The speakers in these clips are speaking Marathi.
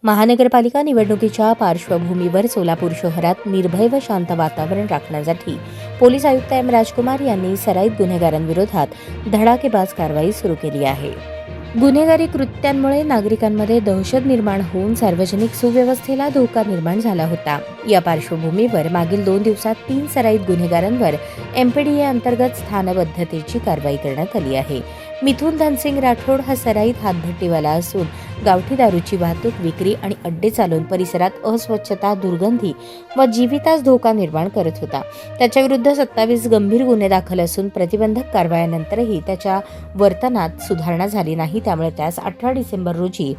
महानगरपालिका निवडणुकीच्या पार्श्वभूमीवर सोलापूर शहरात निर्भय व शांत वातावरण राखण्यासाठी पोलीस आयुक्त एम राजकुमार यांनी सराईत गुन्हेगारांविरोधात धडाकेबाज कारवाई सुरू केली आहे. गुन्हेगारी कृत्यांमुळे नागरिकांमध्ये दहशत निर्माण होऊन सार्वजनिक सुव्यवस्थेला धोका निर्माण झाला होता. या पार्श्वभूमीवर मागील 2 दिवसात 3 सराईत गुन्हेगारांवर एमपीडीए अंतर्गत स्थानबद्धतेची कारवाई करण्यात आली आहे. मिथुन धनसिंग राठोड हा सराईत हातभट्टीवाला असून गावठी दारूची वाहतूक, विक्री आणि अड्डे चालवून परिसरात अस्वच्छता, दुर्गंधी व जीवितास धोका निर्माण करत होता. त्याच्याविरुद्ध 27 गंभीर गुन्हे दाखल असून प्रतिबंधक कारवायांनंतरही त्याच्या वर्तनात सुधारणा झाली नाही. त्यामुळे त्यास 18 डिसेंबर रोजी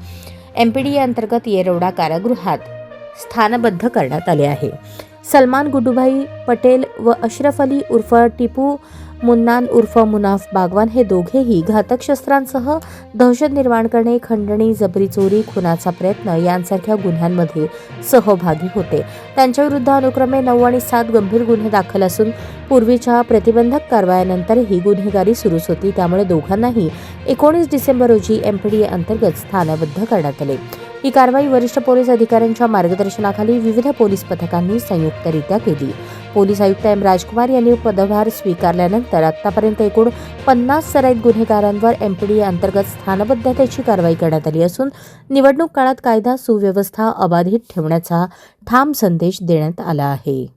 एमपीडीए अंतर्गत येरवडा कारागृहात स्थानबद्ध करण्यात आले आहे. सलमान गुड्डूभाई पटेल व अशरफ अली उर्फ टिपू मुन्नान उर्फ मुनाफ बागवान हे दोघेही घातक शस्त्रांसह दहशत निर्माण करणे, खंडणी, जबरी चोरी, खुनाचा प्रयत्न यांसारख्या गुन्ह्यांमध्ये सहभागी होते. त्यांच्याविरुद्ध अनुक्रमे 9 आणि 7 गंभीर गुन्हे दाखल असून पूर्वीच्या प्रतिबंधक कारवायांनंतरही गुन्हेगारी सुरूच होती. त्यामुळे दोघांनाही 19 डिसेंबर रोजी एमपीडीए अंतर्गत स्थानबद्ध करण्यात आले. ही कारवाई वरिष्ठ पोलीस अधिकाऱ्यांच्या मार्गदर्शनाखाली विविध पोलीस पथकांनी संयुक्तरित्या केली. पोलीस आयुक्त एम राजकुमार यांनी पदभार स्वीकारल्यानंतर आतापर्यंत एकूण 50 सराईत गुन्हेगारांवर एमपीडीए अंतर्गत स्थानबद्धतेची कारवाई करण्यात आली असून निवडणूक काळात कायदा सुव्यवस्था अबाधित ठेवण्याचा ठाम संदेश देण्यात आला आहे.